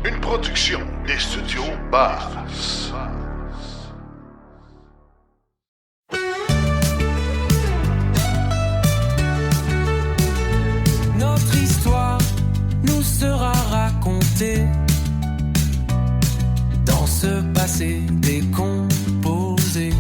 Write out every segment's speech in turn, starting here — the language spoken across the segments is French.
Une production des studios Bass. Notre histoire nous sera racontée dans ce passé décomposé.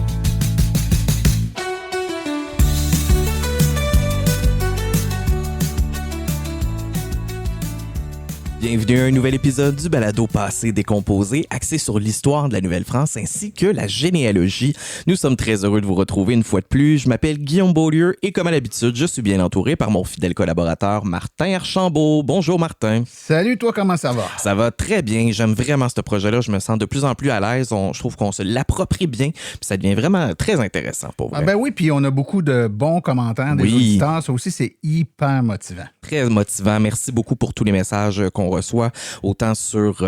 Bienvenue à un nouvel épisode du Balado Passé décomposé, axé sur l'histoire de la Nouvelle-France ainsi que la généalogie. Nous sommes très heureux de vous retrouver une fois de plus. Je m'appelle Guillaume Beaulieu et comme à l'habitude, je suis bien entouré par mon fidèle collaborateur Martin Archambault. Bonjour Martin. Salut, toi, comment ça va? Ça va très bien. J'aime vraiment ce projet-là. Je me sens de plus en plus à l'aise. Je trouve qu'on se l'approprie bien. Puis ça devient vraiment très intéressant pour vrai. Ah ben oui, puis on a beaucoup de bons commentaires des auditeurs. Ça aussi, c'est hyper motivant. Très motivant. Merci beaucoup pour tous les messages qu'on reçoit, autant sur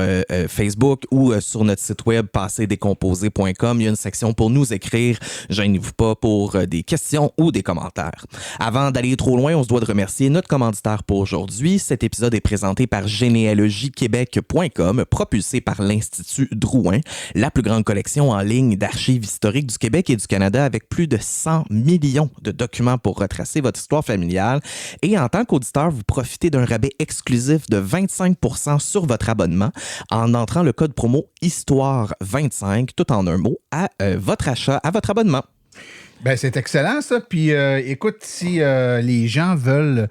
Facebook ou sur notre site web passédécomposé.com. Il y a une section pour nous écrire. Gênez-vous pas pour des questions ou des commentaires. Avant d'aller trop loin, on se doit de remercier notre commanditaire pour aujourd'hui. Cet épisode est présenté par généalogie-québec.com, propulsé par l'Institut Drouin, la plus grande collection en ligne d'archives historiques du Québec et du Canada avec plus de 100 millions de documents pour retracer votre histoire familiale. Et en tant qu'auditeur, vous profitez d'un rabais exclusif de 25% sur votre abonnement en entrant le code promo Histoire25, tout en un mot, à votre achat, à votre abonnement. Ben c'est excellent, ça. Puis écoute, si les gens veulent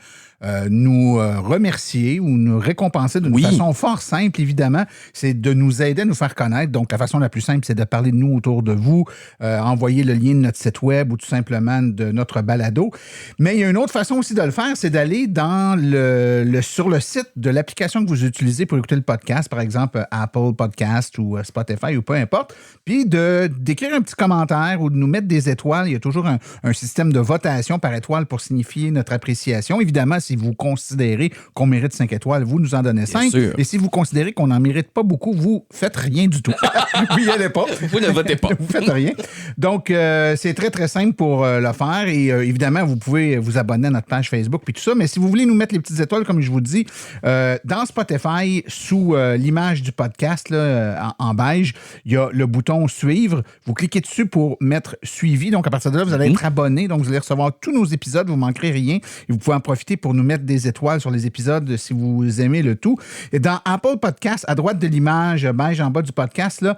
nous remercier ou nous récompenser d'une façon fort simple, évidemment, c'est de nous aider à nous faire connaître. Donc, la façon la plus simple, c'est de parler de nous autour de vous, envoyer le lien de notre site web ou tout simplement de notre balado. Mais il y a une autre façon aussi de le faire, c'est d'aller dans sur le site de l'application que vous utilisez pour écouter le podcast, par exemple Apple Podcast ou Spotify ou peu importe, puis d'écrire un petit commentaire ou de nous mettre des étoiles. Il y a toujours un système de votation par étoile pour signifier notre appréciation. Évidemment, si vous considérez qu'on mérite 5 étoiles, vous nous en donnez 5. Et si vous considérez qu'on n'en mérite pas beaucoup, vous faites rien du tout. Vous n'y allez pas. Vous ne votez pas. Vous faites rien. Donc, c'est très, très simple pour le faire. Et évidemment, vous pouvez vous abonner à notre page Facebook puis tout ça. Mais si vous voulez nous mettre les petites étoiles, comme je vous dis, dans Spotify, sous l'image du podcast là, en beige, il y a le bouton « Suivre ». Vous cliquez dessus pour mettre « Suivi ». Donc, à partir de là, vous allez être abonné. Donc, vous allez recevoir tous nos épisodes. Vous ne manquerez rien. Et vous pouvez en profiter pour nous mettre des étoiles sur les épisodes si vous aimez le tout. Et dans Apple Podcast, à droite de l'image beige en bas du podcast, là,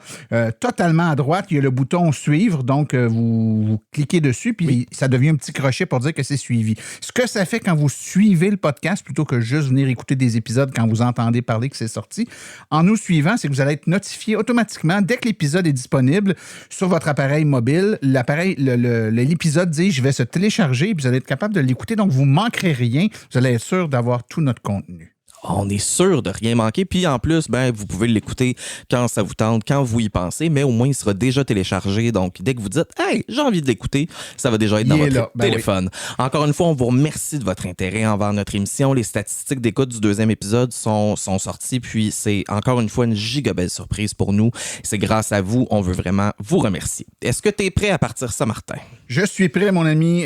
totalement à droite, il y a le bouton « Suivre ». Donc, vous cliquez dessus, puis ça devient un petit crochet pour dire que c'est suivi. Ce que ça fait quand vous suivez le podcast, plutôt que juste venir écouter des épisodes quand vous entendez parler que c'est sorti, en nous suivant, c'est que vous allez être notifié automatiquement dès que l'épisode est disponible sur votre appareil mobile. L'épisode dit « Je vais se télécharger », puis vous allez être capable de l'écouter. Donc, vous ne manquerez rien. Vous allez être sûr d'avoir tout notre contenu. On est sûr de rien manquer. Puis en plus, vous pouvez l'écouter quand ça vous tente, quand vous y pensez, mais au moins, il sera déjà téléchargé. Donc, dès que vous dites « Hey, j'ai envie de l'écouter », ça va déjà être dans votre téléphone. Oui. Encore une fois, on vous remercie de votre intérêt envers notre émission. Les statistiques d'écoute du deuxième épisode sont sorties, puis c'est encore une fois une giga belle surprise pour nous. C'est grâce à vous, on veut vraiment vous remercier. Est-ce que tu es prêt à partir ça, Martin? Je suis prêt, mon ami.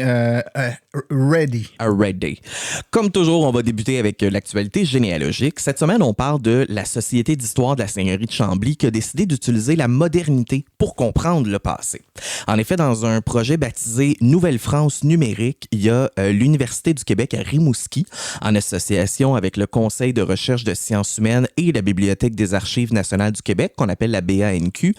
Ready. Ready. Comme toujours, on va débuter avec l'actualité générale. Cette semaine, on parle de la Société d'histoire de la Seigneurie de Chambly qui a décidé d'utiliser la modernité pour comprendre le passé. En effet, dans un projet baptisé Nouvelle-France numérique, il y a l'Université du Québec à Rimouski, en association avec le Conseil de recherche de sciences humaines et la Bibliothèque des archives nationales du Québec, qu'on appelle la BANQ.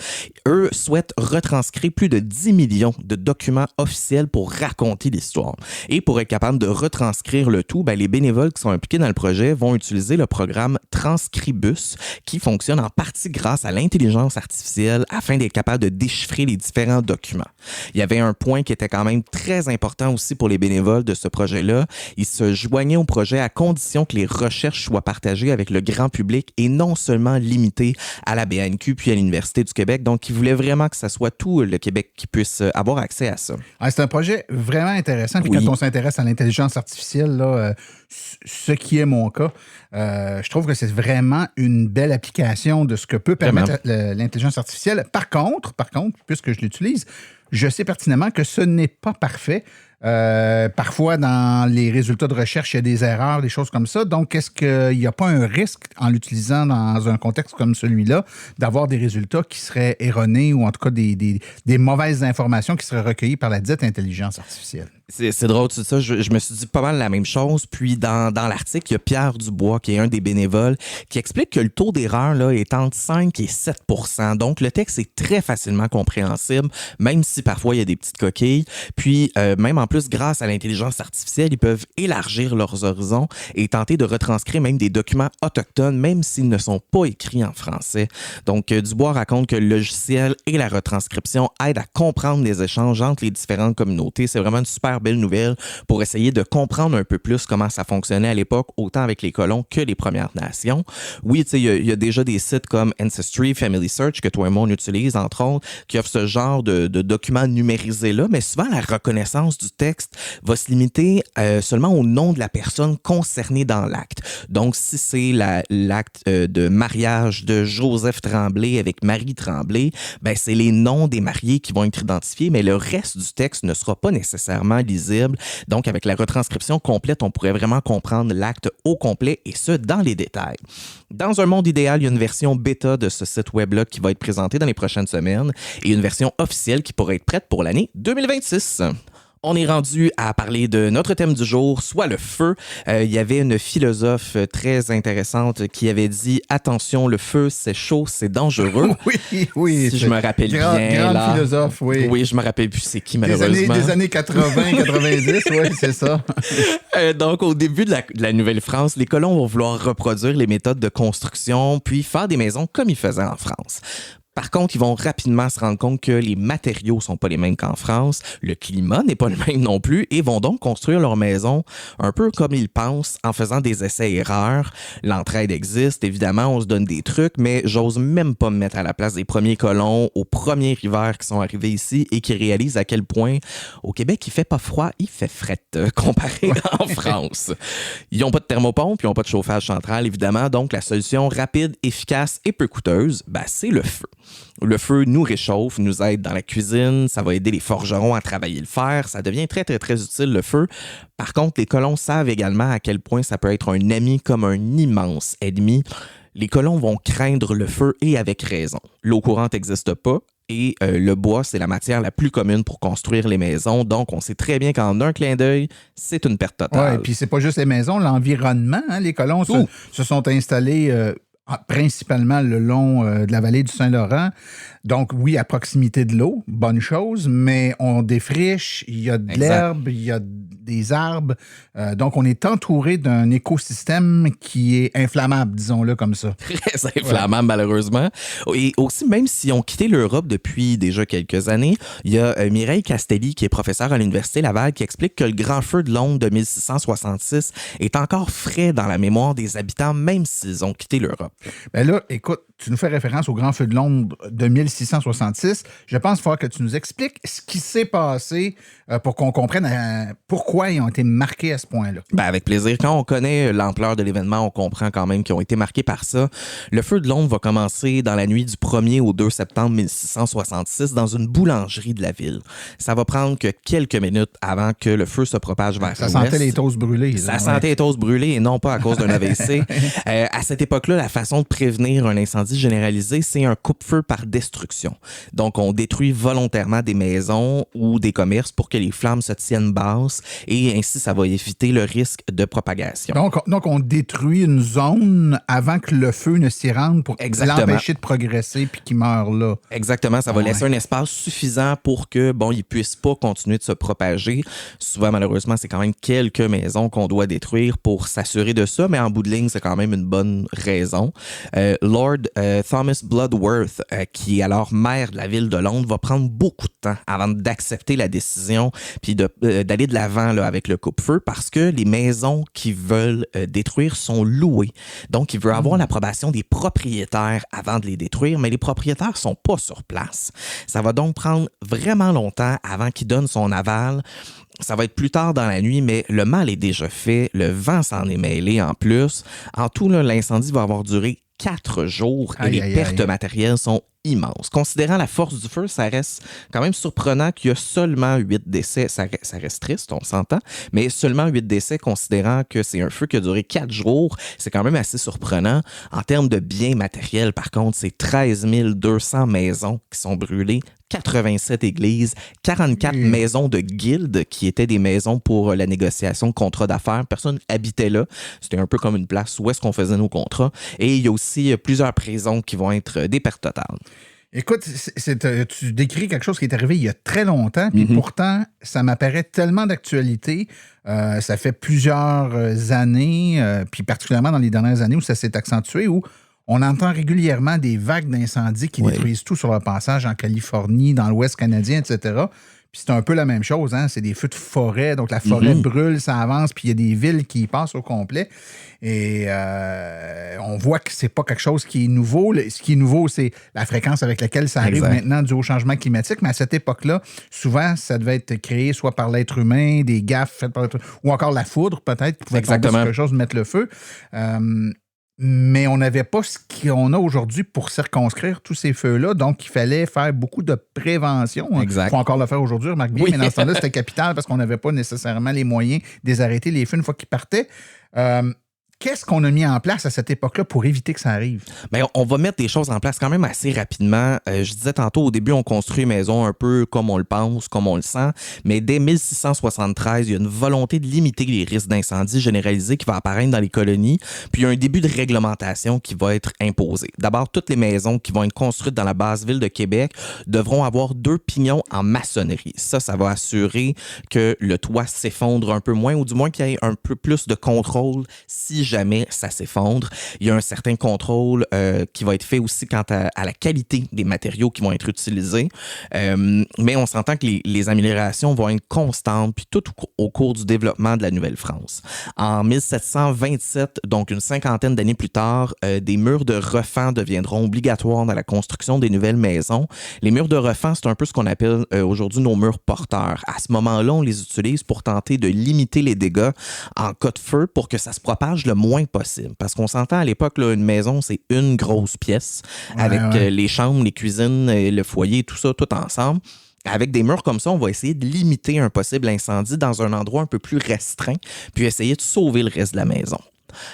Eux souhaitent retranscrire plus de 10 millions de documents officiels pour raconter l'histoire. Et pour être capable de retranscrire le tout, les bénévoles qui sont impliqués dans le projet vont utiliser le programme Transcribus qui fonctionne en partie grâce à l'intelligence artificielle afin d'être capable de déchiffrer les différents documents. Il y avait un point qui était quand même très important aussi pour les bénévoles de ce projet-là. Ils se joignaient au projet à condition que les recherches soient partagées avec le grand public et non seulement limitées à la BANQ puis à l'Université du Québec. Donc, ils voulaient vraiment que ça soit tout le Québec qui puisse avoir accès à ça. C'est un projet vraiment intéressant. Puis quand on s'intéresse à l'intelligence artificielle, là, ce qui est mon cas, je trouve que c'est vraiment une belle application de ce que peut permettre l'intelligence artificielle. Par contre, puisque je l'utilise, je sais pertinemment que ce n'est pas parfait. Parfois, dans les résultats de recherche, il y a des erreurs, des choses comme ça. Donc, est-ce qu'il n'y a pas un risque, en l'utilisant dans un contexte comme celui-là, d'avoir des résultats qui seraient erronés ou en tout cas des mauvaises informations qui seraient recueillies par la dite intelligence artificielle? C'est drôle, tout ça. Je me suis dit pas mal la même chose. Puis dans l'article, il y a Pierre Dubois, qui est un des bénévoles, qui explique que le taux d'erreur là, est entre 5 et 7 %. Donc, le texte est très facilement compréhensible, même si parfois il y a des petites coquilles. Puis, même en plus, grâce à l'intelligence artificielle, ils peuvent élargir leurs horizons et tenter de retranscrire même des documents autochtones, même s'ils ne sont pas écrits en français. Donc, Dubois raconte que le logiciel et la retranscription aident à comprendre les échanges entre les différentes communautés. C'est vraiment une super belle nouvelle pour essayer de comprendre un peu plus comment ça fonctionnait à l'époque, autant avec les colons que les Premières Nations. Oui, tu sais, il y a déjà des sites comme Ancestry, Family Search, que toi et moi on utilise, entre autres, qui offrent ce genre de documents numérisés-là, mais souvent la reconnaissance du texte va se limiter seulement au nom de la personne concernée dans l'acte. Donc, si c'est l'acte de mariage de Joseph Tremblay avec Marie Tremblay, ben c'est les noms des mariés qui vont être identifiés, mais le reste du texte ne sera pas nécessairement lisible. Donc, avec la retranscription complète, on pourrait vraiment comprendre l'acte au complet et ce, dans les détails. Dans un monde idéal, il y a une version bêta de ce site web-là qui va être présentée dans les prochaines semaines et une version officielle qui pourrait être prête pour l'année 2026. On est rendu à parler de notre thème du jour, soit le feu. Il y avait une philosophe très intéressante qui avait dit « Attention, le feu, c'est chaud, c'est dangereux. » Oui. Si je me rappelle bien. Grande philosophe, oui. Oui, je me rappelle plus c'est qui, malheureusement. Des années 80, 90, oui, c'est ça. Donc, au début de la Nouvelle-France, les colons vont vouloir reproduire les méthodes de construction, puis faire des maisons comme ils faisaient en France. Par contre, ils vont rapidement se rendre compte que les matériaux sont pas les mêmes qu'en France, le climat n'est pas le même non plus, et vont donc construire leur maison un peu comme ils pensent, en faisant des essais-erreurs. L'entraide existe, évidemment, on se donne des trucs, mais j'ose même pas me mettre à la place des premiers colons, aux premiers hivers qui sont arrivés ici et qui réalisent à quel point au Québec, il fait pas froid, il fait fret, comparé en France. Ils n'ont pas de thermopompe, ils n'ont pas de chauffage central, évidemment, donc la solution rapide, efficace et peu coûteuse, ben, c'est le feu. Le feu nous réchauffe, nous aide dans la cuisine, ça va aider les forgerons à travailler le fer, ça devient très, très, très utile, le feu. Par contre, les colons savent également à quel point ça peut être un ami comme un immense ennemi. Les colons vont craindre le feu et avec raison. L'eau courante n'existe pas. Et le bois, c'est la matière la plus commune pour construire les maisons. Donc, on sait très bien qu'en un clin d'œil, c'est une perte totale. Oui, et puis c'est pas juste les maisons, l'environnement. Hein, les colons se sont installés principalement le long de la vallée du Saint-Laurent. Donc, oui, à proximité de l'eau, bonne chose, mais on défriche, il y a de l'herbe, il y a des arbres. Donc, on est entouré d'un écosystème qui est inflammable, disons-le comme ça. Très inflammable, malheureusement. Et aussi, même si on quitté l'Europe depuis déjà quelques années, il y a Mireille Castelli, qui est professeure à l'Université Laval, qui explique que le grand feu de Londres de 1666 est encore frais dans la mémoire des habitants, même s'ils ont quitté l'Europe. Bien là, écoute, tu nous fais référence au grand feu de Londres de 1666. Je pense qu'il faut que tu nous expliques ce qui s'est passé pour qu'on comprenne pourquoi ils ont été marqués à ce point-là. Ben avec plaisir. Quand on connaît l'ampleur de l'événement, on comprend quand même qu'ils ont été marqués par ça. Le feu de Londres va commencer dans la nuit du 1er au 2 septembre 1666 dans une boulangerie de la ville. Ça va prendre que quelques minutes avant que le feu se propage vers l'ouest. Ça sentait les toasts brûlés. Ça sentait les toasts brûlés et non pas à cause d'un AVC. À cette époque-là, la façon de prévenir un incendie généralisé, c'est un coupe-feu par destruction. Donc, on détruit volontairement des maisons ou des commerces pour que les flammes se tiennent basses et ainsi, ça va éviter le risque de propagation. Donc on détruit une zone avant que le feu ne s'y rende pour l'empêcher de progresser puis qu'il meure là. Exactement. Ça va laisser un espace suffisant pour que, bon, il puisse pas continuer de se propager. Souvent, malheureusement, c'est quand même quelques maisons qu'on doit détruire pour s'assurer de ça, mais en bout de ligne, c'est quand même une bonne raison. Lord Thomas Bloodworth, qui est alors maire de la ville de Londres, va prendre beaucoup de temps avant d'accepter la décision puis d'aller de l'avant là, avec le coupe-feu parce que les maisons qu'ils veulent détruire sont louées. Donc, il veut avoir l'approbation des propriétaires avant de les détruire, mais les propriétaires sont pas sur place. Ça va donc prendre vraiment longtemps avant qu'il donne son aval. Ça va être plus tard dans la nuit, mais le mal est déjà fait. Le vent s'en est mêlé en plus. En tout, là, l'incendie va avoir duré 4 jours et les pertes matérielles sont immense. Considérant la force du feu, ça reste quand même surprenant qu'il y a seulement 8 décès. Ça reste triste, on s'entend, mais seulement 8 décès considérant que c'est un feu qui a duré 4 jours. C'est quand même assez surprenant. En termes de biens matériels, par contre, c'est 13 200 maisons qui sont brûlées, 87 églises, 44 maisons de guildes qui étaient des maisons pour la négociation de contrats d'affaires. Personne habitait là. C'était un peu comme une place où est-ce qu'on faisait nos contrats. Et il y a aussi plusieurs prisons qui vont être des pertes totales. Écoute, tu décris quelque chose qui est arrivé il y a très longtemps, puis pourtant, ça m'apparaît tellement d'actualité. Ça fait plusieurs années, puis particulièrement dans les dernières années où ça s'est accentué, où on entend régulièrement des vagues d'incendies qui détruisent tout sur leur passage en Californie, dans l'Ouest canadien, etc. Puis c'est un peu la même chose, hein? C'est des feux de forêt, donc la forêt brûle, ça avance, puis il y a des villes qui y passent au complet. Et on voit que c'est pas quelque chose qui est nouveau. Ce qui est nouveau, c'est la fréquence avec laquelle ça arrive maintenant dû au changement climatique. Mais à cette époque-là, souvent, ça devait être créé soit par l'être humain, des gaffes faites par l'être humain, ou encore la foudre, peut-être, qui pouvait tomber sur quelque chose, mettre le feu. Mais on n'avait pas ce qu'on a aujourd'hui pour circonscrire tous ces feux-là. Donc, il fallait faire beaucoup de prévention. Il faut encore le faire aujourd'hui, remarque bien. Mais dans ce temps-là, c'était capital parce qu'on n'avait pas nécessairement les moyens de les arrêter les feux une fois qu'ils partaient. Qu'est-ce qu'on a mis en place à cette époque-là pour éviter que ça arrive? Bien, on va mettre des choses en place quand même assez rapidement. Je disais tantôt, au début, on construit une maison un peu comme on le pense, comme on le sent, mais dès 1673, il y a une volonté de limiter les risques d'incendie généralisés qui va apparaître dans les colonies, puis il y a un début de réglementation qui va être imposé. D'abord, toutes les maisons qui vont être construites dans la basse ville de Québec devront avoir 2 pignons en maçonnerie. Ça va assurer que le toit s'effondre un peu moins, ou du moins qu'il y ait un peu plus de contrôle si jamais ça s'effondre. Il y a un certain contrôle qui va être fait aussi quant à la qualité des matériaux qui vont être utilisés. Mais on s'entend que les améliorations vont être constantes, puis tout au cours du développement de la Nouvelle-France. En 1727, donc une cinquantaine d'années plus tard, des murs de refend deviendront obligatoires dans la construction des nouvelles maisons. Les murs de refend, c'est un peu ce qu'on appelle aujourd'hui nos murs porteurs. À ce moment-là, on les utilise pour tenter de limiter les dégâts en cas de feu pour que ça se propage le moins possible. Parce qu'on s'entend à l'époque, là, une maison, c'est une grosse pièce avec les chambres, les cuisines, le foyer, tout ça, tout ensemble. Avec des murs comme ça, on va essayer de limiter un possible incendie dans un endroit un peu plus restreint, puis essayer de sauver le reste de la maison.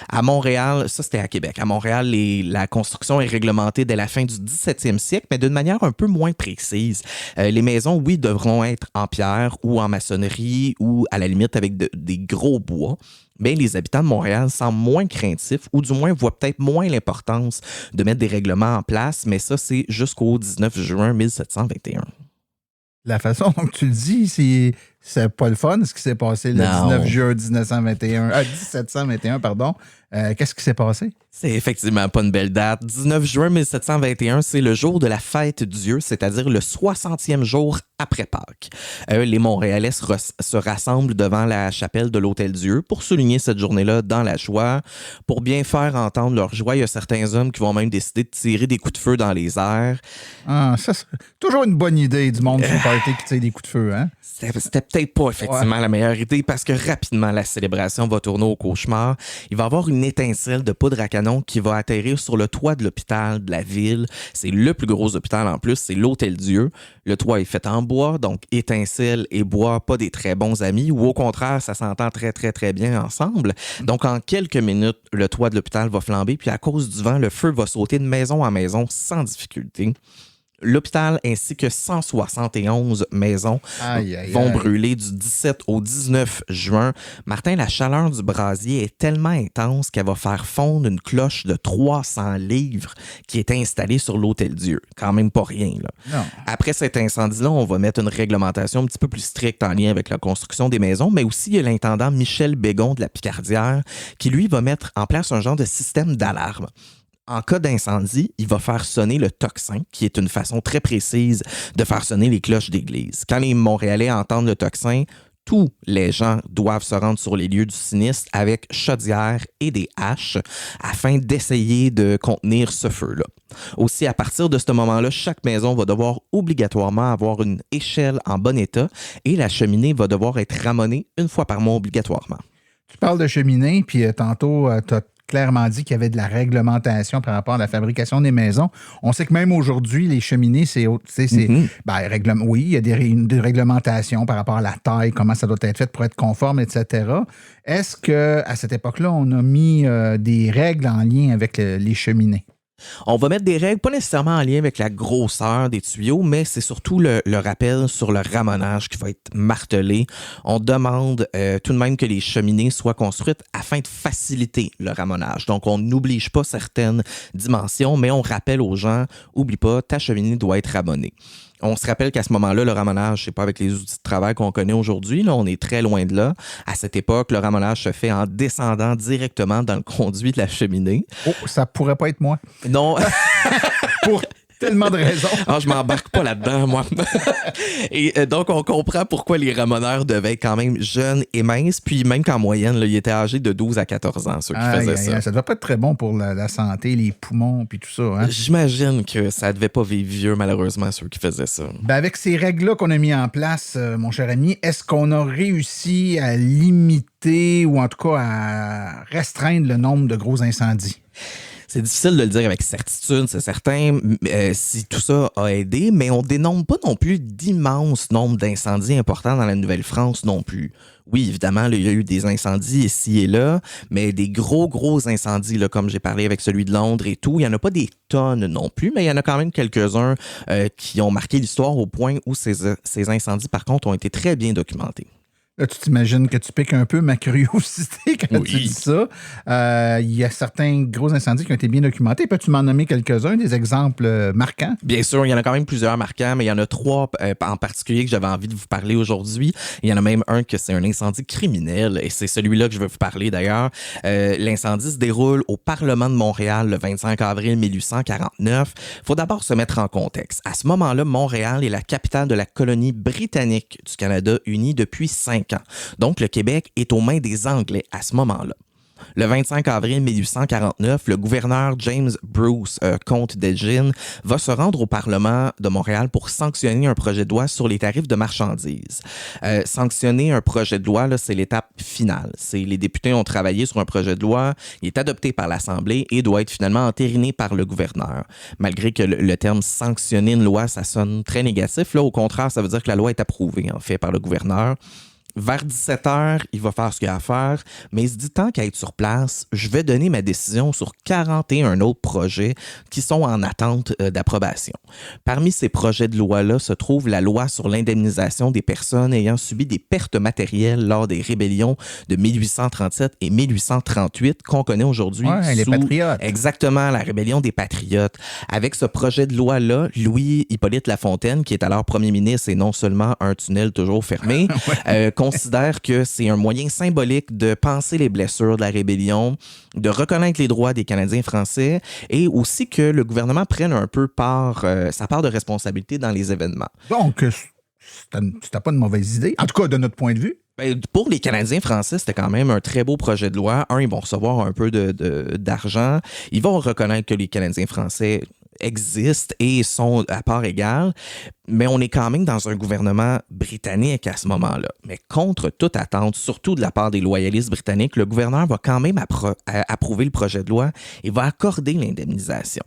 À Montréal, ça c'était à Québec. À Montréal, la construction est réglementée dès la fin du 17e siècle, mais d'une manière un peu moins précise. Les maisons, oui, devront être en pierre ou en maçonnerie ou à la limite avec des gros bois. Mais les habitants de Montréal semblent moins craintifs ou du moins voient peut-être moins l'importance de mettre des règlements en place, mais ça, c'est jusqu'au 19 juin 1721. La façon dont tu le dis, c'est pas le fun, ce qui s'est passé le 19 juin 1721, pardon. Qu'est-ce qui s'est passé? C'est effectivement pas une belle date. 19 juin 1721, c'est le jour de la fête Dieu, c'est-à-dire le 60e jour après Pâques. Les Montréalais se rassemblent devant la chapelle de l'Hôtel-Dieu pour souligner cette journée-là dans la joie. Pour bien faire entendre leur joie, il y a certains hommes qui vont même décider de tirer des coups de feu dans les airs. Ah, ça, c'est toujours une bonne idée du monde sur party qui tire des coups de feu, hein? C'était peut-être pas effectivement la meilleure idée parce que rapidement, la célébration va tourner au cauchemar. Il va y avoir une étincelle de poudre à canon qui va atterrir sur le toit de l'hôpital de la ville. C'est le plus gros hôpital en plus, c'est l'Hôtel-Dieu. Le toit est fait en bois, donc étincelle et bois, pas des très bons amis, ou au contraire, ça s'entend très, très, très bien ensemble. Donc en quelques minutes, le toit de l'hôpital va flamber, puis à cause du vent, le feu va sauter de maison en maison sans difficulté. L'hôpital ainsi que 171 maisons vont brûler du 17 au 19 juin. Martin, la chaleur du brasier est tellement intense qu'elle va faire fondre une cloche de 300 livres qui est installée sur l'Hôtel-Dieu. Quand même pas rien, là. Non. Après cet incendie-là, on va mettre une réglementation un petit peu plus stricte en lien avec la construction des maisons, mais aussi il y a l'intendant Michel Bégon de la Picardière qui, lui, va mettre en place un genre de système d'alarme. En cas d'incendie, il va faire sonner le tocsin, qui est une façon très précise de faire sonner les cloches d'église. Quand les Montréalais entendent le tocsin, tous les gens doivent se rendre sur les lieux du sinistre avec chaudières et des haches afin d'essayer de contenir ce feu-là. Aussi, à partir de ce moment-là, chaque maison va devoir obligatoirement avoir une échelle en bon état et la cheminée va devoir être ramonée une fois par mois obligatoirement. Tu parles de cheminée, puis tantôt, tu as clairement dit qu'il y avait de la réglementation par rapport à la fabrication des maisons. On sait que même aujourd'hui, les cheminées, oui, il y a des réglementations par rapport à la taille, comment ça doit être fait pour être conforme, etc. Est-ce qu'à cette époque-là, on a mis des règles en lien avec les cheminées? On va mettre des règles, pas nécessairement en lien avec la grosseur des tuyaux, mais c'est surtout le rappel sur le ramonage qui va être martelé. On demande tout de même que les cheminées soient construites afin de faciliter le ramonage. Donc, on n'oblige pas certaines dimensions, mais on rappelle aux gens, oublie pas, ta cheminée doit être ramonnée. On se rappelle qu'à ce moment-là, le ramonage, c'est pas avec les outils de travail qu'on connaît aujourd'hui. Là, on est très loin de là. À cette époque, le ramonage se fait en descendant directement dans le conduit de la cheminée. Oh, ça pourrait pas être moi. Non. Pour tellement de raisons. Ah, je m'embarque pas là-dedans, moi. Et donc, on comprend pourquoi les ramoneurs devaient être quand même jeunes et minces. Puis même qu'en moyenne, là, ils étaient âgés de 12 à 14 ans, ceux qui faisaient ça. Ça devait pas être très bon pour la santé, les poumons, puis tout ça. Hein? J'imagine que ça devait pas vivre vieux, malheureusement, ceux qui faisaient ça. Ben avec ces règles-là qu'on a mis en place, mon cher ami, est-ce qu'on a réussi à limiter ou en tout cas à restreindre le nombre de gros incendies? C'est difficile de le dire avec certitude, c'est certain, si tout ça a aidé, mais on dénombre pas non plus d'immenses nombres d'incendies importants dans la Nouvelle-France non plus. Oui, évidemment, là, il y a eu des incendies ici et là, mais des gros incendies, là, comme j'ai parlé avec celui de Londres et tout, il n'y en a pas des tonnes non plus, mais il y en a quand même quelques-uns qui ont marqué l'histoire au point où ces incendies, par contre, ont été très bien documentés. Là, tu t'imagines que tu piques un peu ma curiosité quand tu dis ça. Il y a certains gros incendies qui ont été bien documentés. Peux-tu m'en nommer quelques-uns, des exemples marquants? Bien sûr, il y en a quand même plusieurs marquants, mais il y en a 3 en particulier que j'avais envie de vous parler aujourd'hui. Il y en a même un que c'est un incendie criminel, et c'est celui-là que je veux vous parler d'ailleurs. L'incendie se déroule au Parlement de Montréal le 25 avril 1849. Il faut d'abord se mettre en contexte. À ce moment-là, Montréal est la capitale de la colonie britannique du Canada uni depuis 5 ans. Donc, le Québec est aux mains des Anglais à ce moment-là. Le 25 avril 1849, le gouverneur James Bruce, comte d'Elgin, va se rendre au Parlement de Montréal pour sanctionner un projet de loi sur les tarifs de marchandises. Sanctionner un projet de loi, là, c'est l'étape finale. Les députés ont travaillé sur un projet de loi, il est adopté par l'Assemblée et doit être finalement entériné par le gouverneur. Malgré que le terme sanctionner une loi, ça sonne très négatif, là, au contraire, ça veut dire que la loi est approuvée, en fait, par le gouverneur. Vers 17h, il va faire ce qu'il a à faire, mais il se dit, tant qu'à être sur place, je vais donner ma décision sur 41 autres projets qui sont en attente d'approbation. Parmi ces projets de loi-là se trouve la loi sur l'indemnisation des personnes ayant subi des pertes matérielles lors des rébellions de 1837 et 1838 qu'on connaît aujourd'hui. Ouais, les Patriotes. Exactement, la rébellion des Patriotes. Avec ce projet de loi-là, Louis-Hippolyte Lafontaine, qui est alors premier ministre et non seulement un tunnel toujours fermé, considère que c'est un moyen symbolique de penser les blessures de la rébellion, de reconnaître les droits des Canadiens français et aussi que le gouvernement prenne un peu sa part de responsabilité dans les événements. Donc, c'était pas une mauvaise idée, en tout cas de notre point de vue. Pour les Canadiens français, c'était quand même un très beau projet de loi. Ils vont recevoir un peu d'argent. Ils vont reconnaître que les Canadiens français existent et sont à part égale, mais on est quand même dans un gouvernement britannique à ce moment-là. Mais contre toute attente, surtout de la part des loyalistes britanniques, le gouverneur va quand même approuver le projet de loi et va accorder l'indemnisation.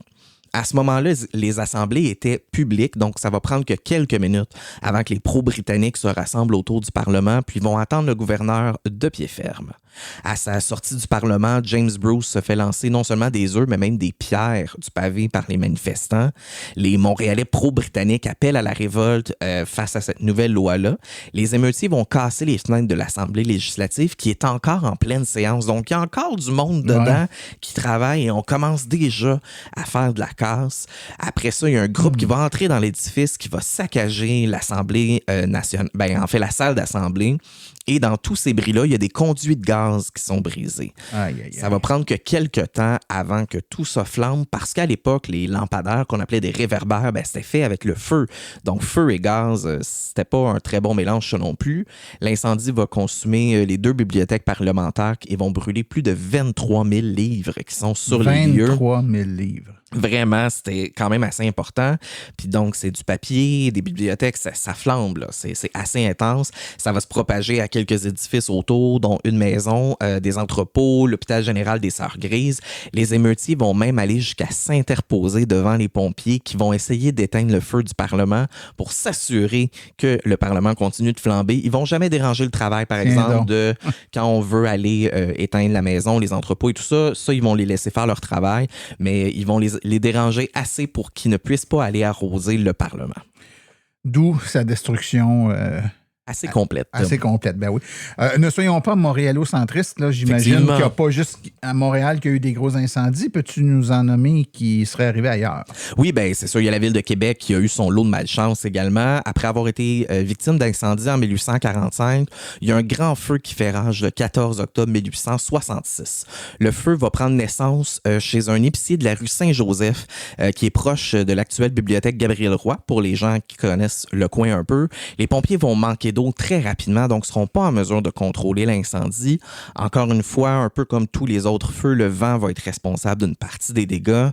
À ce moment-là, les assemblées étaient publiques, donc ça va prendre que quelques minutes avant que les pro-britanniques se rassemblent autour du Parlement, puis vont attendre le gouverneur de pied ferme. À sa sortie du Parlement, James Bruce se fait lancer non seulement des œufs, mais même des pierres du pavé par les manifestants. Les Montréalais pro-britanniques appellent à la révolte face à cette nouvelle loi-là. Les émeutiers vont casser les fenêtres de l'Assemblée législative qui est encore en pleine séance. Donc, il y a encore du monde dedans qui travaille et on commence déjà à faire de la casse. Après ça, il y a un groupe qui va entrer dans l'édifice, qui va saccager l'Assemblée nationale, la salle d'Assemblée. Et dans tous ces bris-là, il y a des conduits de gaz qui sont brisés. Ça va prendre que quelques temps avant que tout ça flambe parce qu'à l'époque, les lampadaires qu'on appelait des réverbères, c'était fait avec le feu. Donc, feu et gaz, c'était pas un très bon mélange, ça non plus. L'incendie va consumer les 2 bibliothèques parlementaires et vont brûler plus de 23 000 livres qui sont sur les lieux. 23 000 livres. Vraiment, c'était quand même assez important. Puis donc, c'est du papier, des bibliothèques, ça flambe, là. C'est assez intense. Ça va se propager à quelques édifices autour, dont une maison, des entrepôts, l'hôpital général des Sœurs Grises. Les émeutiers vont même aller jusqu'à s'interposer devant les pompiers qui vont essayer d'éteindre le feu du Parlement pour s'assurer que le Parlement continue de flamber. Ils vont jamais déranger le travail, par exemple, de quand on veut aller éteindre la maison, les entrepôts et tout ça. Ça, ils vont les laisser faire leur travail, mais ils vont les déranger assez pour qu'ils ne puissent pas aller arroser le Parlement. D'où sa destruction assez complète. Assez complète, ben oui. Ne soyons pas montréalocentristes, là. J'imagine qu'il n'y a pas juste à Montréal qu'il y a eu des gros incendies. Peux-tu nous en nommer qui seraient arrivés ailleurs? Oui, ben c'est sûr. Il y a la ville de Québec qui a eu son lot de malchance également. Après avoir été victime d'incendie en 1845, il y a un grand feu qui fait rage le 14 octobre 1866. Le feu va prendre naissance chez un épicier de la rue Saint-Joseph qui est proche de l'actuelle bibliothèque Gabriel-Roy, pour les gens qui connaissent le coin un peu. Les pompiers vont manquer d'eau très rapidement, donc ne seront pas en mesure de contrôler l'incendie. Encore une fois, un peu comme tous les autres feux, le vent va être responsable d'une partie des dégâts.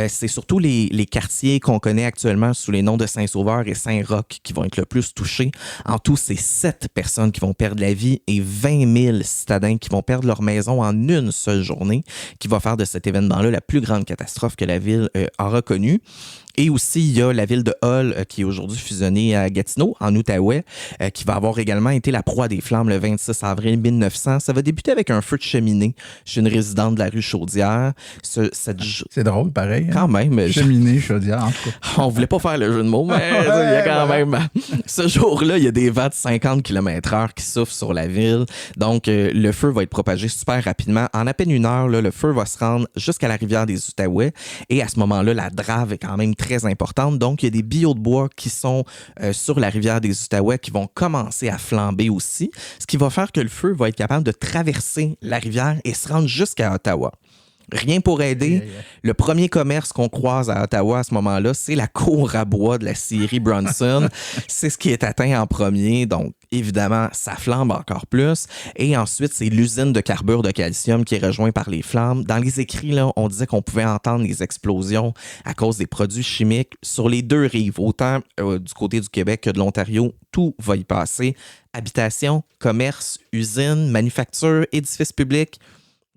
C'est surtout les quartiers qu'on connaît actuellement sous les noms de Saint-Sauveur et Saint-Roch qui vont être le plus touchés. En tout, c'est 7 personnes qui vont perdre la vie et 20 000 citadins qui vont perdre leur maison en une seule journée, qui va faire de cet événement-là la plus grande catastrophe que la ville aura connue. Et aussi, il y a la ville de Hull qui est aujourd'hui fusionnée à Gatineau, en Outaouais, qui va avoir également été la proie des flammes le 26 avril 1900. Ça va débuter avec un feu de cheminée chez une résidente de la rue Chaudière. C'est drôle, pareil. Quand même. Cheminée, Chaudière, en tout cas. On voulait pas faire le jeu de mots, mais il y a quand même... Ce jour-là, il y a des vents de 50 km/h qui soufflent sur la ville. Donc, le feu va être propagé super rapidement. En à peine une heure, là, le feu va se rendre jusqu'à la rivière des Outaouais. Et à ce moment-là, la drave est quand même très importante. Donc, il y a des billots de bois qui sont sur la rivière des Outaouais qui vont commencer à flamber aussi, ce qui va faire que le feu va être capable de traverser la rivière et se rendre jusqu'à Ottawa. Rien pour aider. Le premier commerce qu'on croise à Ottawa à ce moment-là, c'est la cour à bois de la scierie Brunson. C'est ce qui est atteint en premier. Donc, évidemment, ça flambe encore plus. Et ensuite, c'est l'usine de carbure de calcium qui est rejointe par les flammes. Dans les écrits, là, on disait qu'on pouvait entendre les explosions à cause des produits chimiques sur les deux rives, autant du côté du Québec que de l'Ontario. Tout va y passer. Habitation, commerce, usine, manufacture, édifices publics.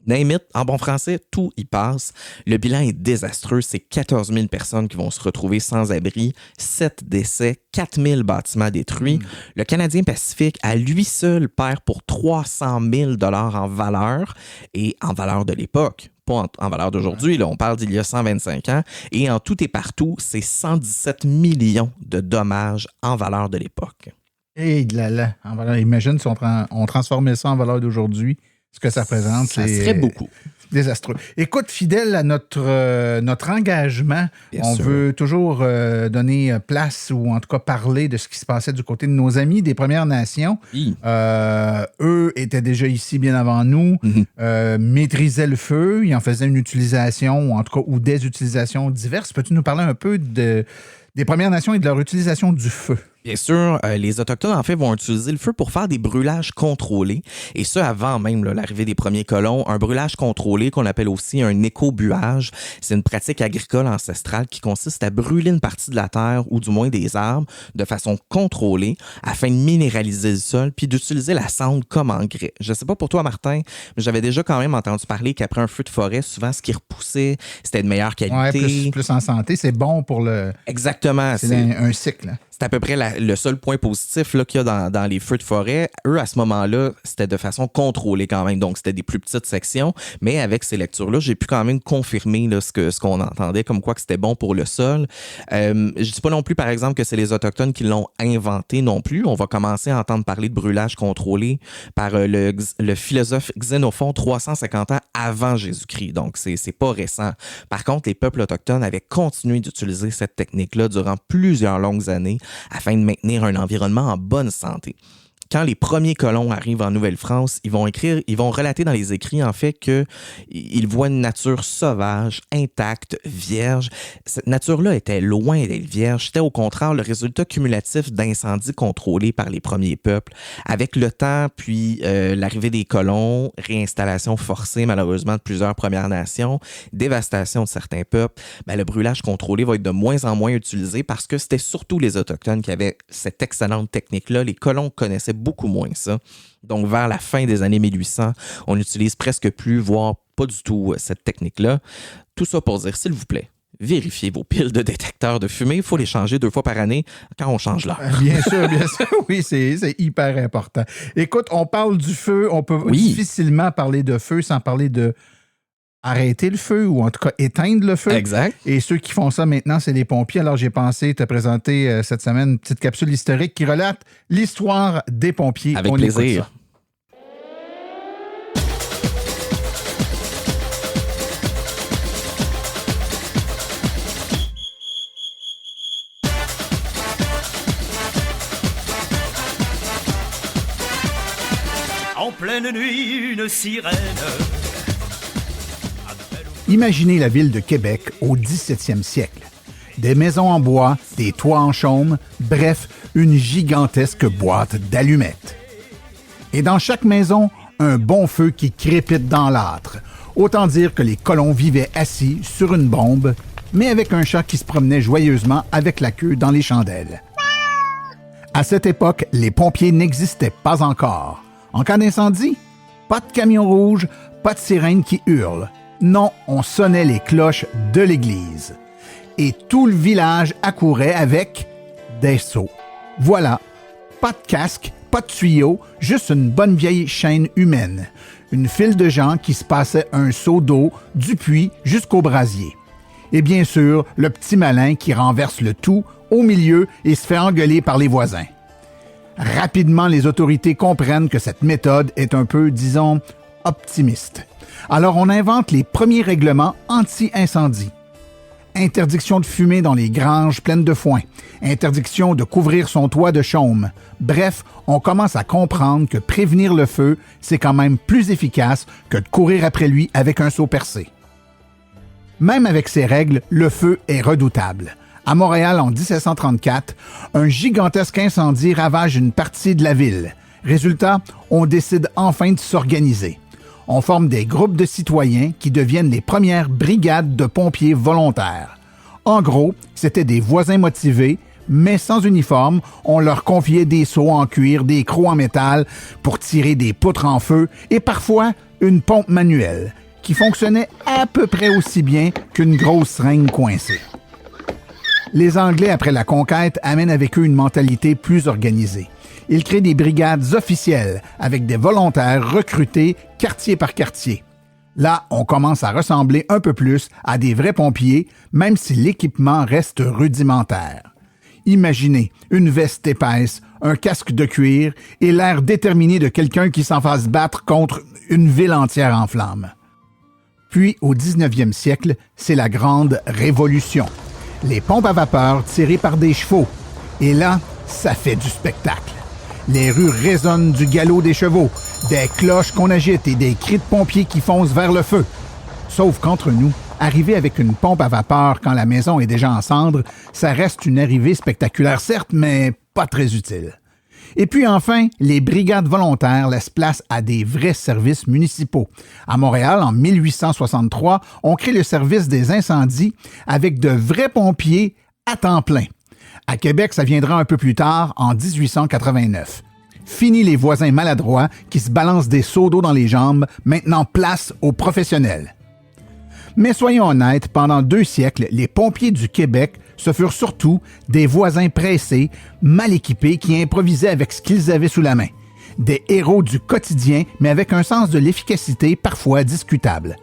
Name it, en bon français, tout y passe. Le bilan est désastreux. C'est 14 000 personnes qui vont se retrouver sans abri, 7 décès, 4 000 bâtiments détruits. Le Canadien Pacifique, à lui seul, perd pour 300 000 $ en valeur, et en valeur de l'époque. Pas en valeur d'aujourd'hui, là, on parle d'il y a 125 ans. Et en tout et partout, c'est 117 millions de dommages en valeur de l'époque. Et là, en valeur, imagine si on transformait ça en valeur d'aujourd'hui. Ce que ça représente, ça serait beaucoup. Désastreux. Écoute, fidèle à notre engagement, on veut toujours donner place ou en tout cas parler de ce qui se passait du côté de nos amis des Premières Nations. Oui. Eux étaient déjà ici bien avant nous, maîtrisaient le feu, ils en faisaient une utilisation, ou en tout cas, ou des utilisations diverses. Peux-tu nous parler un peu des Premières Nations et de leur utilisation du feu? Bien sûr, les Autochtones, en fait, vont utiliser le feu pour faire des brûlages contrôlés. Et ça, avant même l'arrivée des premiers colons. Un brûlage contrôlé, qu'on appelle aussi un écobuage, c'est une pratique agricole ancestrale qui consiste à brûler une partie de la terre ou du moins des arbres de façon contrôlée afin de minéraliser le sol puis d'utiliser la cendre comme engrais. Je ne sais pas pour toi, Martin, mais j'avais déjà quand même entendu parler qu'après un feu de forêt, souvent, ce qui repoussait, c'était de meilleure qualité. Ouais, plus en santé, c'est bon pour le... Exactement. C'est un cycle. C'est à peu près le seul point positif là, qu'il y a dans les feux de forêt. Eux, à ce moment-là, c'était de façon contrôlée quand même. Donc, c'était des plus petites sections. Mais avec ces lectures-là, j'ai pu quand même confirmer là, ce qu'on entendait, comme quoi que c'était bon pour le sol. Je dis pas non plus, par exemple, que c'est les Autochtones qui l'ont inventé non plus. On va commencer à entendre parler de brûlage contrôlé par le philosophe Xénophon 350 ans avant Jésus-Christ. Donc, c'est pas récent. Par contre, les peuples autochtones avaient continué d'utiliser cette technique-là durant plusieurs longues années afin de maintenir un environnement en bonne santé. quand les premiers colons arrivent en Nouvelle-France, ils vont relater dans les écrits, en fait, qu'ils voient une nature sauvage, intacte, vierge. Cette nature-là était loin d'être vierge. C'était au contraire le résultat cumulatif d'incendies contrôlés par les premiers peuples. Avec le temps, puis l'arrivée des colons, réinstallation forcée, malheureusement, de plusieurs Premières Nations, dévastation de certains peuples, le brûlage contrôlé va être de moins en moins utilisé parce que c'était surtout les Autochtones qui avaient cette excellente technique-là. Les colons connaissaient beaucoup moins ça. Donc, vers la fin des années 1800, on n'utilise presque plus, voire pas du tout, cette technique-là. Tout ça pour dire, s'il vous plaît, vérifiez vos piles de détecteurs de fumée. Il faut les changer 2 fois par année quand on change l'heure. Bien sûr. Oui, c'est hyper important. Écoute, on parle du feu. On peut difficilement parler de feu sans parler de arrêter le feu ou en tout cas éteindre le feu. Exact. Et ceux qui font ça maintenant, c'est les pompiers. Alors, j'ai pensé te présenter cette semaine une petite capsule historique qui relate l'histoire des pompiers. Avec plaisir. En pleine nuit, une sirène. Imaginez la ville de Québec au 17e siècle. Des maisons en bois, des toits en chaume, bref, une gigantesque boîte d'allumettes. Et dans chaque maison, un bon feu qui crépite dans l'âtre. Autant dire que les colons vivaient assis sur une bombe, mais avec un chat qui se promenait joyeusement avec la queue dans les chandelles. À cette époque, les pompiers n'existaient pas encore. En cas d'incendie, pas de camion rouge, pas de sirène qui hurle. Non, on sonnait les cloches de l'église. Et tout le village accourait avec des seaux. Voilà, pas de casque, pas de tuyau, juste une bonne vieille chaîne humaine. Une file de gens qui se passaient un seau d'eau du puits jusqu'au brasier. Et bien sûr, le petit malin qui renverse le tout au milieu et se fait engueuler par les voisins. Rapidement, les autorités comprennent que cette méthode est un peu, disons, optimiste. Alors, on invente les premiers règlements anti-incendie. Interdiction de fumer dans les granges pleines de foin. Interdiction de couvrir son toit de chaume. Bref, on commence à comprendre que prévenir le feu, c'est quand même plus efficace que de courir après lui avec un seau percé. Même avec ces règles, le feu est redoutable. À Montréal, en 1734, un gigantesque incendie ravage une partie de la ville. Résultat, on décide enfin de s'organiser. On forme des groupes de citoyens qui deviennent les premières brigades de pompiers volontaires. En gros, c'était des voisins motivés, mais sans uniforme. On leur confiait des seaux en cuir, des crocs en métal pour tirer des poutres en feu et parfois une pompe manuelle qui fonctionnait à peu près aussi bien qu'une grosse seringue coincée. Les Anglais, après la conquête, amènent avec eux une mentalité plus organisée. Ils créent des brigades officielles avec des volontaires recrutés quartier par quartier. Là, on commence à ressembler un peu plus à des vrais pompiers, même si l'équipement reste rudimentaire. Imaginez une veste épaisse, un casque de cuir et l'air déterminé de quelqu'un qui s'en fasse battre contre une ville entière en flammes. Puis, au 19e siècle, c'est la Grande Révolution. Les pompes à vapeur tirées par des chevaux. Et là, ça fait du spectacle. Les rues résonnent du galop des chevaux, des cloches qu'on agite et des cris de pompiers qui foncent vers le feu. Sauf qu'entre nous, arriver avec une pompe à vapeur quand la maison est déjà en cendres, ça reste une arrivée spectaculaire, certes, mais pas très utile. Et puis enfin, les brigades volontaires laissent place à des vrais services municipaux. À Montréal, en 1863, on crée le service des incendies avec de vrais pompiers à temps plein. À Québec, ça viendra un peu plus tard, en 1889. Fini les voisins maladroits qui se balancent des seaux d'eau dans les jambes, maintenant place aux professionnels. Mais soyons honnêtes, pendant 2 siècles, les pompiers du Québec, ce furent surtout des voisins pressés, mal équipés, qui improvisaient avec ce qu'ils avaient sous la main. Des héros du quotidien, mais avec un sens de l'efficacité parfois discutable.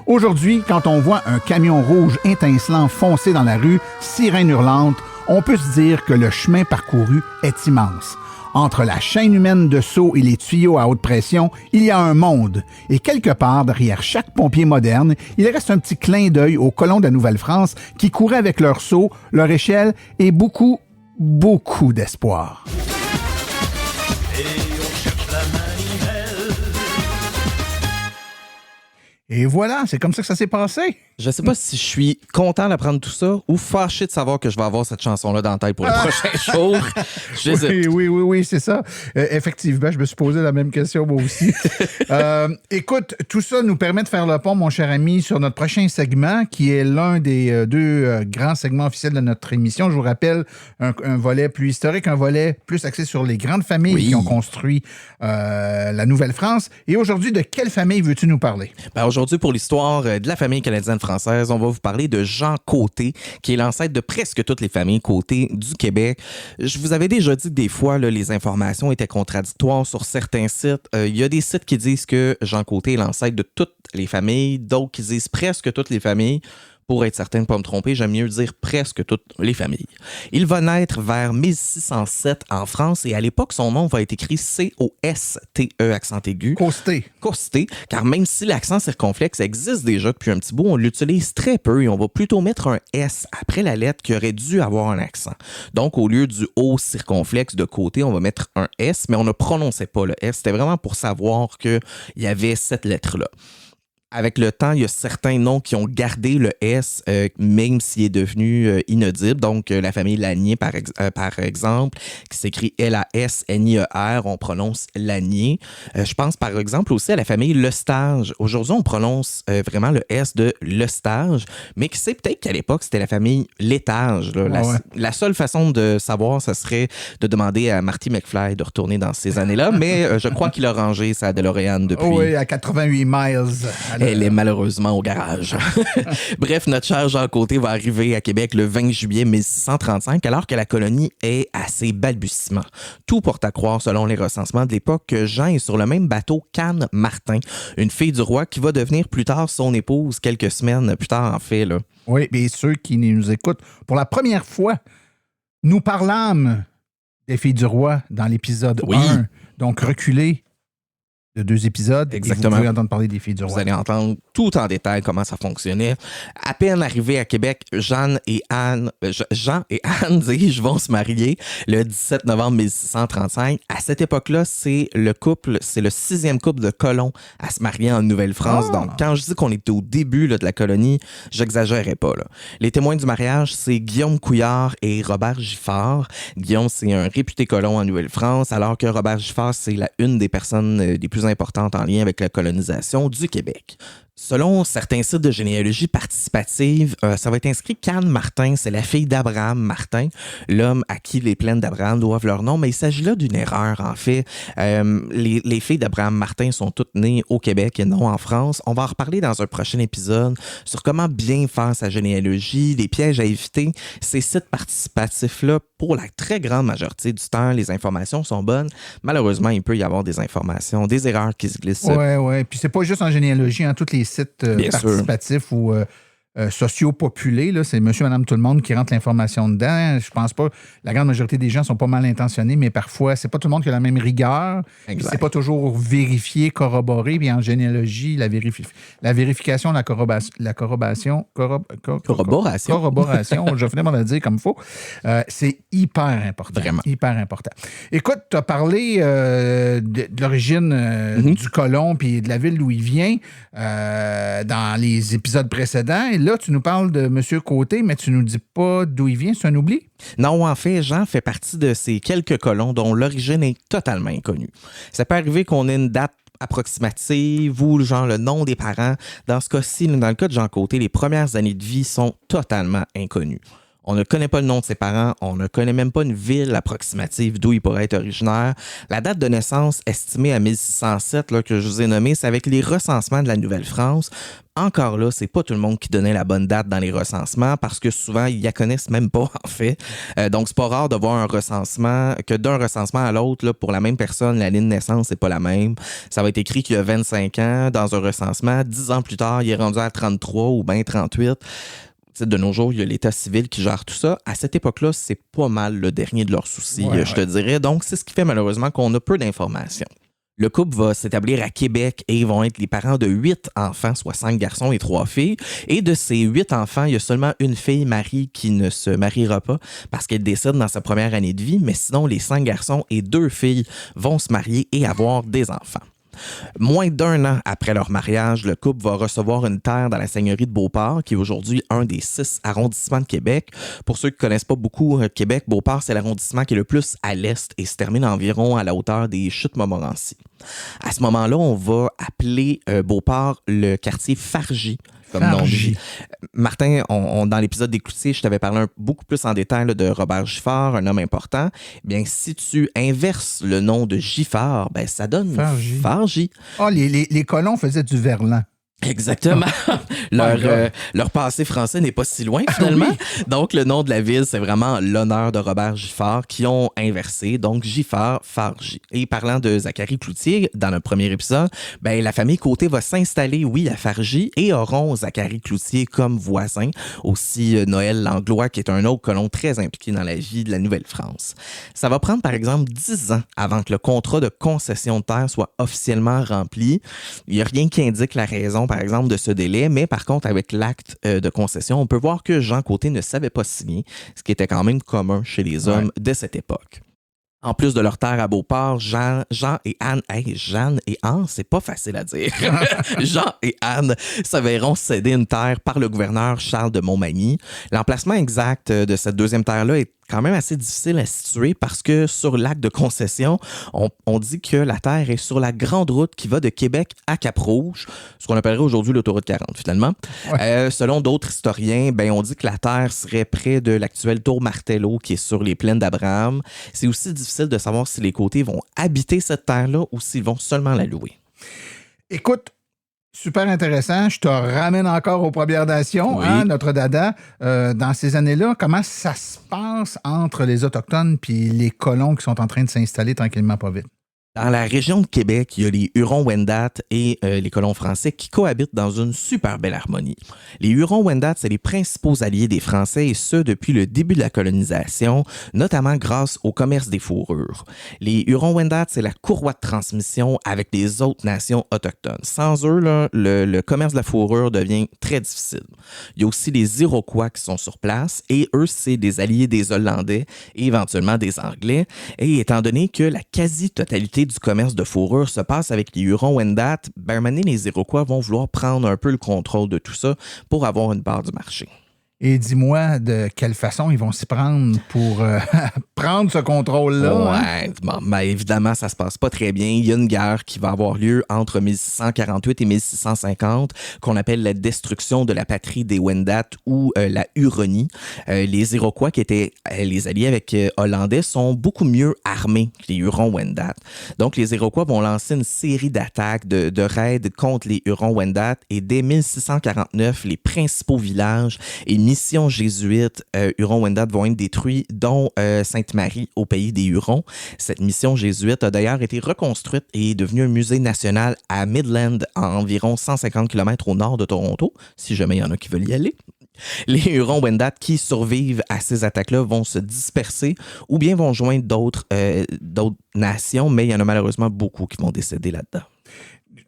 Aujourd'hui, quand on voit un camion rouge étincelant foncer dans la rue, sirène hurlante, on peut se dire que le chemin parcouru est immense. Entre la chaîne humaine de seaux et les tuyaux à haute pression, il y a un monde. Et quelque part, derrière chaque pompier moderne, il reste un petit clin d'œil aux colons de la Nouvelle-France qui couraient avec leurs seaux, leur échelle et beaucoup d'espoir. Et Et voilà, c'est comme ça que ça s'est passé. Je sais pas si je suis content d'apprendre tout ça ou fâché de savoir que je vais avoir cette chanson-là dans la tête pour les prochains jours. Oui, c'est ça. Effectivement, je me suis posé la même question, moi aussi. Écoute, tout ça nous permet de faire le pont, mon cher ami, sur notre prochain segment, qui est l'un des deux grands segments officiels de notre émission. Je vous rappelle, un volet plus historique, un volet plus axé sur les grandes familles qui ont construit la Nouvelle-France. Et aujourd'hui, de quelle famille veux-tu nous parler? Ben aujourd'hui, pour l'histoire de la famille canadienne-française, on va vous parler de Jean Côté, qui est l'ancêtre de presque toutes les familles Côté du Québec. Je vous avais déjà dit que des fois, là, les informations étaient contradictoires sur certains sites. Il y a des sites qui disent que Jean Côté est l'ancêtre de toutes les familles, d'autres qui disent presque toutes les familles. Pour être certain de ne pas me tromper, j'aime mieux dire presque toutes les familles. Il va naître vers 1607 en France et à l'époque, son nom va être écrit C-O-S-T-E, accent aigu. Costé. Costé, car même si l'accent circonflexe existe déjà depuis un petit bout, on l'utilise très peu et on va plutôt mettre un S après la lettre qui aurait dû avoir un accent. Donc, au lieu du O circonflexe de côté, on va mettre un S, mais on ne prononçait pas le S. C'était vraiment pour savoir qu'il y avait cette lettre-là. Avec le temps, il y a certains noms qui ont gardé le S, même s'il est devenu inaudible. Donc, la famille Lanier, par exemple, qui s'écrit L-A-S-N-I-E-R, on prononce Lanier. Je pense, par exemple, aussi à la famille Lestage. Aujourd'hui, on prononce vraiment le S de Lestage, mais qui sait peut-être qu'à l'époque, c'était la famille Létage. La seule façon de savoir, ce serait de demander à Marty McFly de retourner dans ces années-là, mais je crois qu'il a rangé sa DeLorean depuis. Oui, à 88 miles. Elle est malheureusement au garage. Bref, notre cher Jean Côté va arriver à Québec le 20 juillet 1635, alors que la colonie est à ses balbutiements. Tout porte à croire, selon les recensements de l'époque, que Jean est sur le même bateau qu'Anne Martin, une fille du roi qui va devenir plus tard son épouse, quelques semaines plus tard en fait. Là. Oui, mais ceux qui nous écoutent, pour la première fois, nous parlâmes des filles du roi dans l'épisode 1, donc reculé de 2 épisodes. Exactement. Et vous pouvez entendre parler des filles du roi. Vous allez entendre tout en détail comment ça fonctionnait. À peine arrivés à Québec, Jean et Anne, vont se marier le 17 novembre 1635. À cette époque-là, c'est le 6e couple de colons à se marier en Nouvelle-France. Oh. Donc, quand je dis qu'on était au début là, de la colonie, j'exagérais pas. Là. Les témoins du mariage, c'est Guillaume Couillard et Robert Giffard. Guillaume, c'est un réputé colon en Nouvelle-France, alors que Robert Giffard, c'est une des personnes les plus importantes en lien avec la colonisation du Québec. Selon certains sites de généalogie participative, ça va être inscrit qu'Anne Martin, c'est la fille d'Abraham Martin, l'homme à qui les plaines d'Abraham doivent leur nom, mais il s'agit là d'une erreur en fait. Les filles d'Abraham Martin sont toutes nées au Québec et non en France. On va en reparler dans un prochain épisode sur comment bien faire sa généalogie, les pièges à éviter. Ces sites participatifs-là, pour la très grande majorité du temps, les informations sont bonnes. Malheureusement, il peut y avoir des informations, des erreurs qui se glissent. Oui. Puis c'est pas juste en généalogie, tous les sites participatifs ou sociopopulés, là, c'est monsieur, madame, tout le monde qui rentre l'information dedans. Je pense pas. La grande majorité des gens sont pas mal intentionnés, mais parfois, c'est pas tout le monde qui a la même rigueur. C'est pas toujours vérifié, corroboré. Puis en généalogie, la vérification, la corroboration, je vais vraiment le dire comme il faut. C'est hyper important. Vraiment. Hyper important. Écoute, tu as parlé de l'origine du colon puis de la ville d'où il vient dans les épisodes précédents. Et là, tu nous parles de M. Côté, mais tu nous dis pas d'où il vient. C'est un oubli? Non, en fait, Jean fait partie de ces quelques colons dont l'origine est totalement inconnue. Ça peut arriver qu'on ait une date approximative ou genre le nom des parents. Dans ce cas-ci, dans le cas de Jean Côté, les premières années de vie sont totalement inconnues. On ne connaît pas le nom de ses parents, on ne connaît même pas une ville approximative d'où il pourrait être originaire. La date de naissance estimée à 1607 là, que je vous ai nommée, c'est avec les recensements de la Nouvelle-France. Encore là, c'est pas tout le monde qui donnait la bonne date dans les recensements parce que souvent, ils la connaissent même pas, en fait. Donc, c'est pas rare de voir un recensement, que d'un recensement à l'autre, là, pour la même personne, la ligne de naissance, c'est pas la même. Ça va être écrit qu'il y a 25 ans dans un recensement. 10 ans plus tard, il est rendu à 33 ou bien 38. De nos jours, il y a l'État civil qui gère tout ça. À cette époque-là, c'est pas mal le dernier de leurs soucis, je te dirais. Donc, c'est ce qui fait malheureusement qu'on a peu d'informations. Le couple va s'établir à Québec et ils vont être les parents de 8 enfants, soit 5 garçons et 3 filles. Et de ces 8 enfants, il y a seulement une fille, Marie, qui ne se mariera pas parce qu'elle décède dans sa première année de vie. Mais sinon, les 5 garçons et 2 filles vont se marier et avoir des enfants. Moins d'1 an après leur mariage, le couple va recevoir une terre dans la seigneurie de Beauport, qui est aujourd'hui un des 6 arrondissements de Québec. Pour ceux qui ne connaissent pas beaucoup Québec, Beauport, c'est l'arrondissement qui est le plus à l'est et se termine environ à la hauteur des Chutes Montmorency. À ce moment-là, on va appeler Beauport le quartier Fargy. Comme nom dit. Martin, dans l'épisode des Cloutiers, je t'avais parlé beaucoup plus en détail là, de Robert Giffard, un homme important. Bien, si tu inverses le nom de Giffard, ben, ça donne Fargy. Ah, les colons faisaient du verlan. Exactement. Leur passé français n'est pas si loin, finalement. Oui. Donc, le nom de la ville, c'est vraiment l'honneur de Robert Giffard qui ont inversé. Donc, Giffard, Fargy. Et parlant de Zachary Cloutier, dans le premier épisode, ben, la famille Côté va s'installer, oui, à Fargy et auront Zachary Cloutier comme voisin. Aussi, Noël Langlois, qui est un autre colon très impliqué dans la vie de la Nouvelle-France. Ça va prendre, par exemple, 10 ans avant que le contrat de concession de terre soit officiellement rempli. Il n'y a rien qui indique la raison, par exemple, de ce délai, mais par contre, avec l'acte de concession, on peut voir que Jean Côté ne savait pas signer, ce qui était quand même commun chez les hommes de cette époque. En plus de leur terre à Beauport, Jean et Anne, Jeanne et Anne, c'est pas facile à dire. Jean et Anne se verront céder une terre par le gouverneur Charles de Montmagny. L'emplacement exact de cette deuxième terre-là est quand même assez difficile à situer parce que sur l'acte de concession, on dit que la terre est sur la grande route qui va de Québec à Cap-Rouge, ce qu'on appellerait aujourd'hui l'autoroute 40 finalement. Ouais. Selon d'autres historiens, ben, on dit que la terre serait près de l'actuelle tour Martello qui est sur les plaines d'Abraham. C'est aussi difficile de savoir si les Côtés vont habiter cette terre-là ou s'ils vont seulement la louer. Écoute, super intéressant. Je te ramène encore aux Premières Nations, oui. Notre dada. Dans ces années-là, comment ça se passe entre les Autochtones puis les colons qui sont en train de s'installer tranquillement pas vite? Dans la région de Québec, il y a les Hurons-Wendat et les colons français qui cohabitent dans une super belle harmonie. Les Hurons-Wendat, c'est les principaux alliés des Français et ce, depuis le début de la colonisation, notamment grâce au commerce des fourrures. Les Hurons-Wendat, c'est la courroie de transmission avec les autres nations autochtones. Sans eux, là, le commerce de la fourrure devient très difficile. Il y a aussi les Iroquois qui sont sur place et eux, c'est des alliés des Hollandais et éventuellement des Anglais. Et étant donné que la quasi-totalité du commerce de fourrure se passe avec les Hurons-Wendat, ben, les Iroquois vont vouloir prendre un peu le contrôle de tout ça pour avoir une part du marché. Et dis-moi de quelle façon ils vont s'y prendre pour prendre ce contrôle-là. Ouais, bon, évidemment, ça se passe pas très bien. Il y a une guerre qui va avoir lieu entre 1648 et 1650 qu'on appelle la destruction de la patrie des Wendat ou la Huronie. Les Iroquois, qui étaient les alliés avec Hollandais, sont beaucoup mieux armés que les Hurons-Wendat. Donc, les Iroquois vont lancer une série d'attaques, de raids contre les Hurons-Wendat et dès 1649, les principaux villages et missions jésuites Hurons-Wendat vont être détruits, dont Sainte-Marie au pays des Hurons. Cette mission jésuite a d'ailleurs été reconstruite et est devenue un musée national à Midland, à environ 150 km au nord de Toronto, si jamais il y en a qui veulent y aller. Les Hurons-Wendat qui survivent à ces attaques-là vont se disperser ou bien vont joindre d'autres nations, mais il y en a malheureusement beaucoup qui vont décéder là-dedans.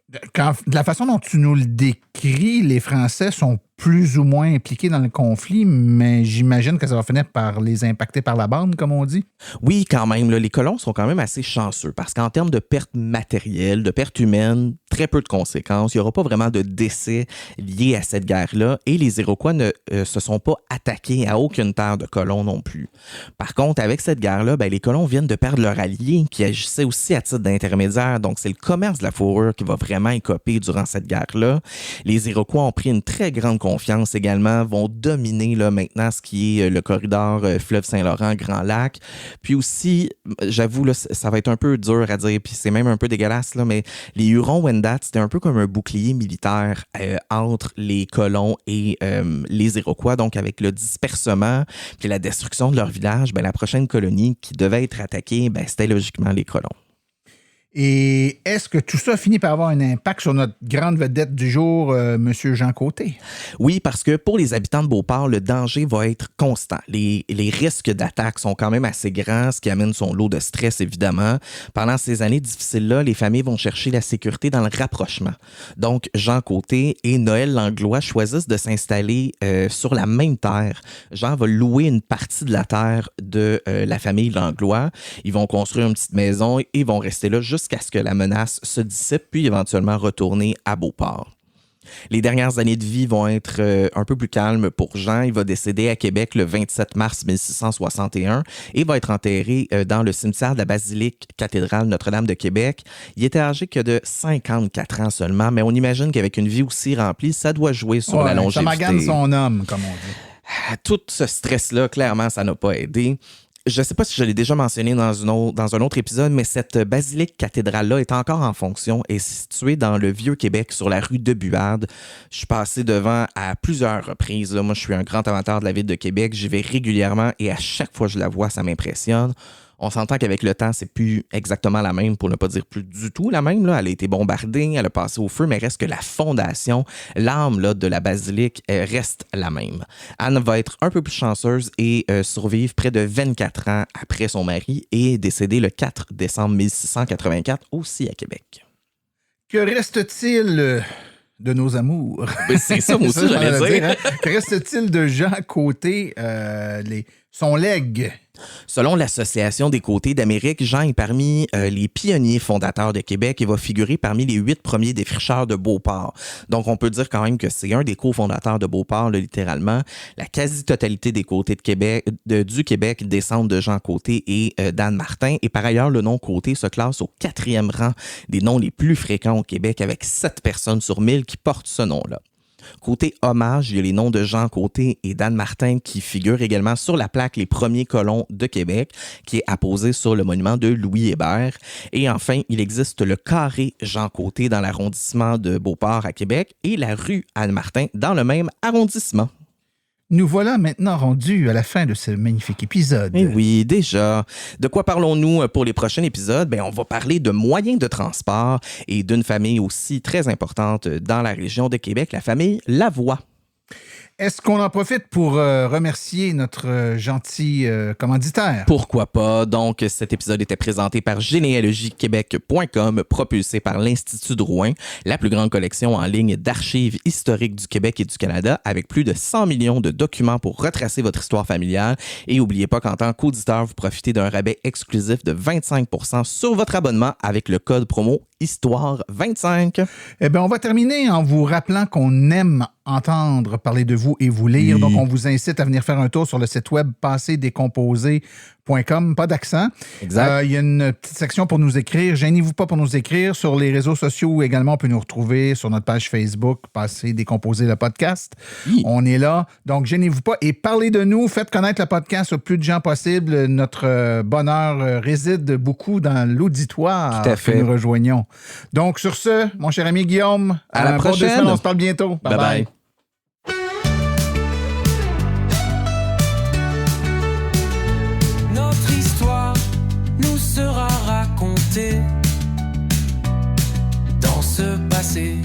De la façon dont tu nous le décris, les Français sont plus ou moins impliqués dans le conflit, mais j'imagine que ça va finir par les impacter par la bande, comme on dit. Oui, quand même. Là, les colons sont quand même assez chanceux parce qu'en termes de pertes matérielles, de pertes humaines, très peu de conséquences. Il n'y aura pas vraiment de décès liés à cette guerre-là et les Iroquois ne se sont pas attaqués à aucune terre de colons non plus. Par contre, avec cette guerre-là, ben, les colons viennent de perdre leur allié qui agissait aussi à titre d'intermédiaire. Donc, c'est le commerce de la fourrure qui va vraiment écoper durant cette guerre-là. Les Iroquois ont pris une très grande confiance également, vont dominer là, maintenant ce qui est le corridor fleuve Saint-Laurent, Grand Lac. Puis aussi, j'avoue, là, ça va être un peu dur à dire, puis c'est même un peu dégueulasse, là, mais les Hurons-Wendat, c'était un peu comme un bouclier militaire entre les colons et les Iroquois. Donc, avec le dispersement puis la destruction de leur village, ben, la prochaine colonie qui devait être attaquée, ben, c'était logiquement les colons. Et est-ce que tout ça finit par avoir un impact sur notre grande vedette du jour, M. Jean Côté? Oui, parce que pour les habitants de Beauport, le danger va être constant. Les risques d'attaque sont quand même assez grands, ce qui amène son lot de stress, évidemment. Pendant ces années difficiles-là, les familles vont chercher la sécurité dans le rapprochement. Donc, Jean Côté et Noël Langlois choisissent de s'installer sur la même terre. Jean va louer une partie de la terre de la famille Langlois. Ils vont construire une petite maison et vont rester là jusqu'à jusqu'à ce que la menace se dissipe, puis éventuellement retourner à Beauport. Les dernières années de vie vont être un peu plus calmes pour Jean. Il va décéder à Québec le 27 mars 1661 et va être enterré dans le cimetière de la basilique cathédrale Notre-Dame de Québec. Il était âgé que de 54 ans seulement, mais on imagine qu'avec une vie aussi remplie, ça doit jouer sur la longévité. Ça magane son homme, comme on dit. Tout ce stress-là, clairement, ça n'a pas aidé. Je ne sais pas si je l'ai déjà mentionné dans un autre épisode, mais cette basilique cathédrale-là est encore en fonction et située dans le Vieux-Québec, sur la rue de Buade. Je suis passé devant à plusieurs reprises. Là. Moi, je suis un grand amateur de la ville de Québec. J'y vais régulièrement et à chaque fois que je la vois, ça m'impressionne. On s'entend qu'avec le temps, c'est plus exactement la même, pour ne pas dire plus du tout la même. Là. Elle a été bombardée, elle a passé au feu, mais reste que la fondation, l'âme là, de la basilique reste la même. Anne va être un peu plus chanceuse et survivre près de 24 ans après son mari et est décédée le 4 décembre 1684, aussi à Québec. Que reste-t-il de nos amours? Ben, c'est ça, moi aussi, j'allais dire. Hein? Que reste-t-il de Jean Côté, son legs? Selon l'Association des côtés d'Amérique, Jean est parmi les pionniers fondateurs de Québec et va figurer parmi les 8 premiers défricheurs de Beauport. Donc, on peut dire quand même que c'est un des cofondateurs de Beauport, là, littéralement. La quasi-totalité des côtés du Québec descendent de Jean Côté et d'Anne Martin. Et par ailleurs, le nom Côté se classe au 4e rang des noms les plus fréquents au Québec, avec 7 personnes sur 1000 qui portent ce nom-là. Côté hommage, il y a les noms de Jean Côté et d'Anne Martin qui figurent également sur la plaque Les premiers colons de Québec, qui est apposée sur le monument de Louis Hébert. Et enfin, il existe le carré Jean Côté dans l'arrondissement de Beauport à Québec et la rue Anne Martin dans le même arrondissement. Nous voilà maintenant rendus à la fin de ce magnifique épisode. Eh oui, déjà. De quoi parlons-nous pour les prochains épisodes? Bien, on va parler de moyens de transport et d'une famille aussi très importante dans la région de Québec, la famille Lavoie. Est-ce qu'on en profite pour remercier notre gentil commanditaire? Pourquoi pas? Donc, cet épisode était présenté par généalogiequebec.com, propulsé par l'Institut Drouin, la plus grande collection en ligne d'archives historiques du Québec et du Canada, avec plus de 100 millions de documents pour retracer votre histoire familiale. Et n'oubliez pas qu'en tant qu'auditeur, vous profitez d'un rabais exclusif de 25% sur votre abonnement avec le code promo Histoire25. Eh bien, on va terminer en vous rappelant qu'on aime entendre parler de vous et vous lire. Oui. Donc, on vous incite à venir faire un tour sur le site web passédécomposé.com. Pas d'accent. Exact. Il y a une petite section pour nous écrire. Gênez-vous pas pour nous écrire. Sur les réseaux sociaux également, on peut nous retrouver sur notre page Facebook, Passé Décomposé le podcast. Oui. On est là. Donc, gênez-vous pas et parlez de nous. Faites connaître le podcast au plus de gens possible. Notre bonheur réside beaucoup dans l'auditoire que nous rejoignons. Donc, sur ce, mon cher ami Guillaume, à la prochaine. On se parle bientôt. Bye bye. Notre histoire nous sera racontée dans ce passé